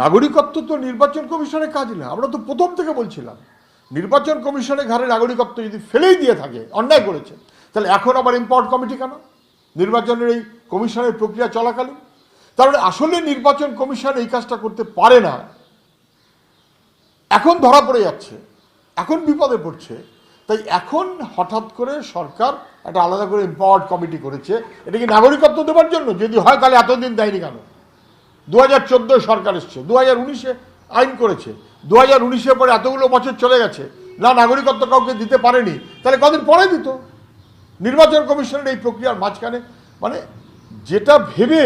নাগরিকত্ব তো নির্বাচন কমিশনের কাজ না। আমরা তো প্রথম থেকে বলছিলাম নির্বাচন কমিশনের ঘাড়ে নাগরিকত্ব যদি ফেলেই দিয়ে থাকে, অন্যায় করেছে, তাহলে এখন আবার ইম্পাওয়ার্ড কমিটি কেন নির্বাচনের এই কমিশনের প্রক্রিয়া চলাকালীন? তাহলে আসলে নির্বাচন কমিশন এই কাজটা করতে পারে না, এখন ধরা পড়ে যাচ্ছে, এখন বিপদে পড়ছে। তাই এখন হঠাৎ করে সরকার একটা আলাদা করে এম্পাওয়ার্ড কমিটি করেছে। এটা কি নাগরিকত্ব দেওয়ার জন্য? যদি হয় তাহলে এতদিন দেয়নি কেন? 2014 সরকার এসছে, 2019-এ আইন করেছে, 2019-এর পরে এতগুলো বছর চলে গেছে, না নাগরিকত্ব কাউকে দিতে পারেনি, তাহলে কদিন পরে দিত। নির্বাচন কমিশনের এই প্রক্রিয়ার মাঝখানে মানে যেটা ভেবে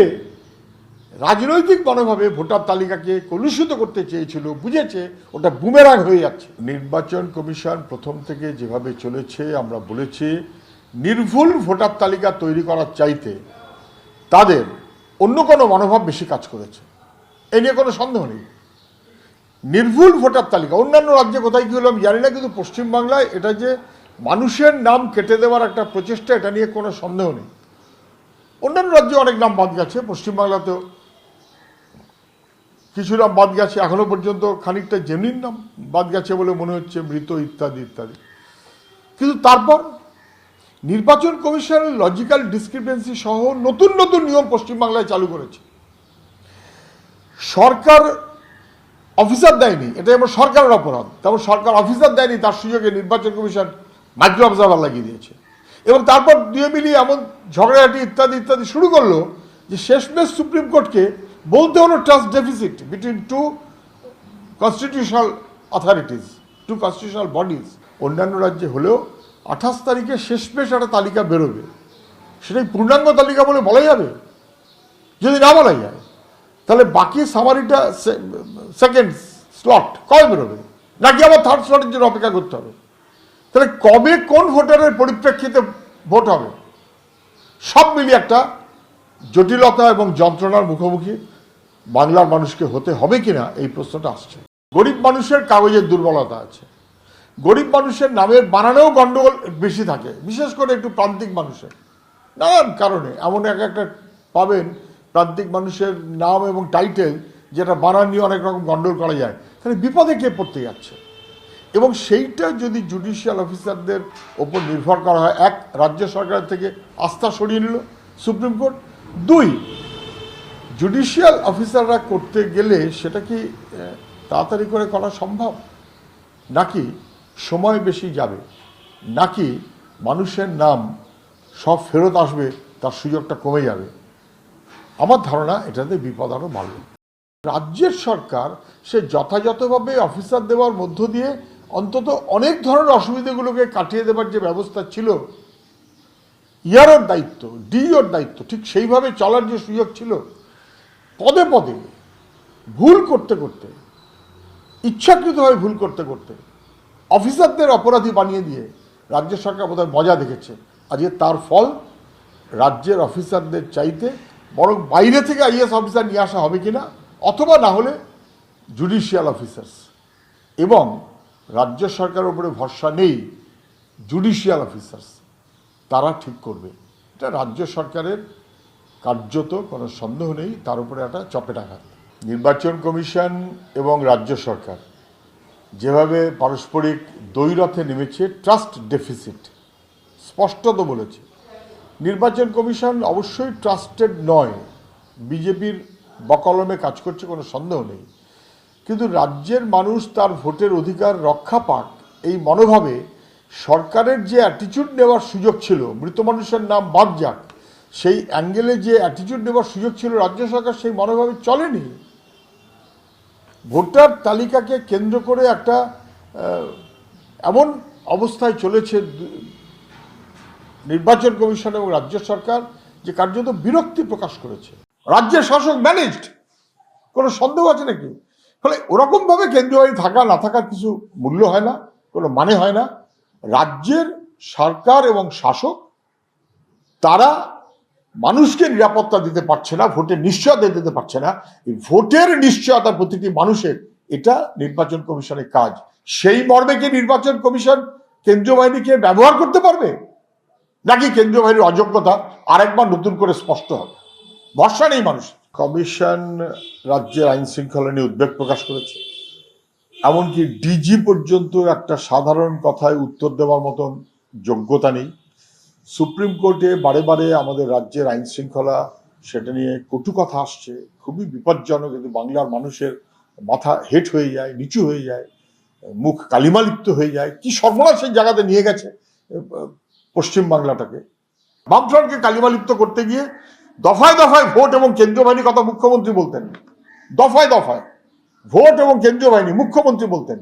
রাজনৈতিক মনোভাবে ভোটার তালিকাকে কলুষিত করতে চেয়েছিল, বুঝেছে ওটা বুমেরাং হয়ে যাচ্ছে। নির্বাচন কমিশন প্রথম থেকে যেভাবে চলেছে, আমরা বলেছি নির্ভুল ভোটার তালিকা তৈরি করার চাইতে তাদের অন্য কোনো মনোভাব বেশি কাজ করেছে, এ নিয়ে কোনো সন্দেহ নেই। নির্ভুল ভোটার তালিকা অন্যান্য রাজ্যে কোথায় কী হলো আমি জানি না, কিন্তু পশ্চিমবাংলায় এটা যে মানুষের নাম কেটে দেওয়ার একটা প্রচেষ্টা, এটা নিয়ে কোনো সন্দেহ নেই। অন্যান্য রাজ্যে অনেক নাম বাদ গেছে, পশ্চিমবাংলাতেও কিছু নাম বাদ গেছে, এখনো পর্যন্ত খানিকটা জেনুইন নাম বাদ গেছে বলে মনে হচ্ছে, মৃত ইত্যাদি ইত্যাদি। কিন্তু তারপর নির্বাচন কমিশনের লজিক্যাল ডিসক্রিপেন্সি সহ নতুন নতুন নিয়ম পশ্চিমবাংলায় চালু করেছে। সরকার অফিসার দেয়নি, এটা যেমন সরকারের অপরাধ, তেমন সরকার অফিসার দেয়নি, তার সুযোগে নির্বাচন কমিশন মাইক্রো অবজারভার লাগিয়ে দিয়েছে। এবং তারপর দুয়ে মিলিয়ে এমন ঝগড়াঝাটি ইত্যাদি ইত্যাদি শুরু করলো যে শেষমেশ সুপ্রিম কোর্টকে বলতে হলো trust deficit between two constitutional authorities, two constitutional bodies. অন্যান্য রাজ্যে হলেও 28 তারিখে শেষমেশ একটা তালিকা বেরোবে, সেটাই পূর্ণাঙ্গ তালিকা বলে বলা যাবে? যদি না বলা যায় তাহলে বাকি সামারিটা সেকেন্ড স্লট কবে বেরোবে? নাকি আবার থার্ড স্লটের জন্য অপেক্ষা করতে হবে? তাহলে কবে কোন ভোটারের পরিপ্রেক্ষিতে ভোট হবে? সব মিলিয়ে একটা জটিলতা এবং যন্ত্রণার মুখোমুখি বাংলার মানুষকে হতে হবে কিনা এই প্রশ্নটা আসছে। গরিব মানুষের কাগজের দুর্বলতা আছে, গরিব মানুষের নামের বানানেও গণ্ডগোল বেশি থাকে, বিশেষ করে একটু প্রান্তিক মানুষের নানান কারণে। এমন একটা পাবেন প্রান্তিক মানুষের নাম এবং টাইটেল যেটা বানান নিয়ে অনেক রকম গণ্ডগোল করা যায়, তাহলে বিপদে কে পড়তে যাচ্ছে? এবং সেইটা যদি জুডিশিয়াল অফিসারদের ওপর নির্ভর করা হয়, এক, রাজ্য সরকার থেকে আস্থা সরিয়ে নিল সুপ্রিম কোর্ট, দুই, জুডিশিয়াল অফিসাররা করতে গেলে সেটা কি তাড়াতাড়ি করে করা সম্ভব, নাকি সময় বেশি যাবে, নাকি মানুষের নাম সব ফেরত আসবে, তার সুযোগটা কমে যাবে? আমার ধারণা এটাতে বিপদ আরও বাড়বে। রাজ্যের সরকার সে যথাযথভাবে অফিসার দেওয়ার মধ্য দিয়ে অন্তত অনেক ধরনের অসুবিধাগুলোকে কাটিয়ে দেবার যে ব্যবস্থা ছিল, ইয়ারোর দায়িত্ব, ডিওর দায়িত্ব, ঠিক সেইভাবে চলার যে সুযোগ ছিল, পদে পদে ভুল করতে করতে, ইচ্ছাকৃতভাবে ভুল করতে করতে অফিসারদের অপরাধী বানিয়ে দিয়ে রাজ্য সরকার বোধহয় মজা দেখেছে। আজকে তার ফল রাজ্যের অফিসারদের চাইতে বরং বাইরে থেকে আইএস অফিসার নিয়ে আসা হবে কিনা, অথবা না হলে জুডিশিয়াল অফিসার্স, এবং রাজ্য সরকারের উপরে ভরসা নেই, জুডিশিয়াল অফিসার্স তারা ঠিক করবে। এটা রাজ্য সরকারের কার্যত কোনো সন্দেহ নেই, তার উপরে একটা চপেটাঘাত। নির্বাচন কমিশন এবং রাজ্য সরকার যেভাবে পারস্পরিক দ্বৈরথে নেমেছে, ট্রাস্ট ডেফিসিট স্পষ্টত বলেছে। নির্বাচন কমিশন অবশ্যই ট্রাস্টেড নয়, বিজেপির বকলমে কাজ করছে, কোনো সন্দেহ নেই, কিন্তু রাজ্যের মানুষ তার ভোটের অধিকার রক্ষা পাক এই মনোভাবে সরকারের যে অ্যাটিটিউড নেওয়ার সুযোগ ছিল, মৃত মানুষের নাম বাদ যাক, সেই অ্যাঙ্গেলে যে অ্যাটিটিউড নেওয়ার সুযোগ ছিল রাজ্য সরকার সেই মনোভাবে চলেনি। ভোটার তালিকাকে কেন্দ্র করে একটা এমন অবস্থায় চলেছে নির্বাচন কমিশন এবং রাজ্য সরকার যে কার্যত বিরক্তি প্রকাশ করেছে। রাজ্যের শাসক ম্যানেজড, কোনো সন্দেহ আছে নাকি? ফলে ওরকমভাবে কেন্দ্রীয় বাহিনী থাকা না থাকার কিছু মূল্য হয় না, কোনো মানে হয় না। রাজ্যের সরকার এবং শাসক তারা মানুষকে নিরাপত্তা দিতে পারছে না, ভোটের নিশ্চয়তা দিতে পারছে না। এই ভোটের নিশ্চয়তা প্রতিটি মানুষের, এটা নির্বাচন কমিশনের কাজ। সেই মর্মে কি নির্বাচন কমিশন কেন্দ্রীয় বাহিনীকে ব্যবহার করতে পারবে, নাকি কেন্দ্রীয় বাহিনীর অযোগ্যতা আরেকবার নতুন করে স্পষ্ট হবে? ভরসা নেই মানুষের। কমিশন রাজ্যের আইন শৃঙ্খলা নিয়ে উদ্বেগ প্রকাশ করেছে। এমনকি ডিজি পর্যন্ত একটা সাধারণ কথায় উত্তর দেওয়ার মতন যোগ্যতা নেই। সুপ্রিম কোর্টে বারে বারে আমাদের রাজ্যের আইন শৃঙ্খলা সেটা নিয়ে কটু কথা আসছে, খুবই বিপজ্জনক। কিন্তু বাংলার মানুষের মাথা হেট হয়ে যায়, নিচু হয়ে যায়, মুখ কালিমালিপ্ত হয়ে যায়। কি সর্বনাশের জায়গাতে নিয়ে গেছে পশ্চিম বাংলাটাকে। বামফ্রন্টকে কালিমালিপ্ত করতে গিয়ে দফায় দফায় ভোট এবং কেন্দ্রীয় বাহিনীর কথা মুখ্যমন্ত্রী বলতেন, দফায় দফায় ভোট এবং কেন্দ্রীয় বাহিনী মুখ্যমন্ত্রী বলতেন।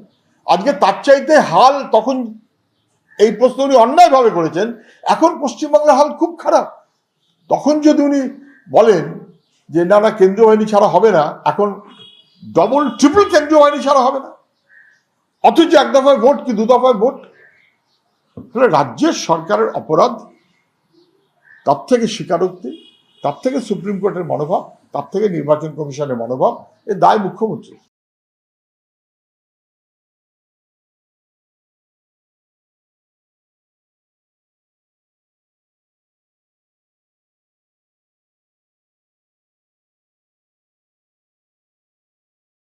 আজকে তার চাইতে হাল, তখন এই প্রশ্ন উনি অন্যায়ভাবে করেছেন, এখন পশ্চিমবাংলার হাল খুব খারাপ। তখন যদি উনি বলেন যে না না কেন্দ্রীয় বাহিনী ছাড়া হবে না, এখন ডবল ট্রিপল কেন্দ্রীয় বাহিনী ছাড়া হবে না, অথচ এক দফায় ভোট কি দু দফায় ভোট। রাজ্যের সরকারের অপরাধ, তার থেকে স্বীকারোক্তি, তার থেকে সুপ্রিম কোর্টের মনোভাব, তার থেকে নির্বাচন কমিশনের মনোভাব, এ দায় মুখ্যমন্ত্রী।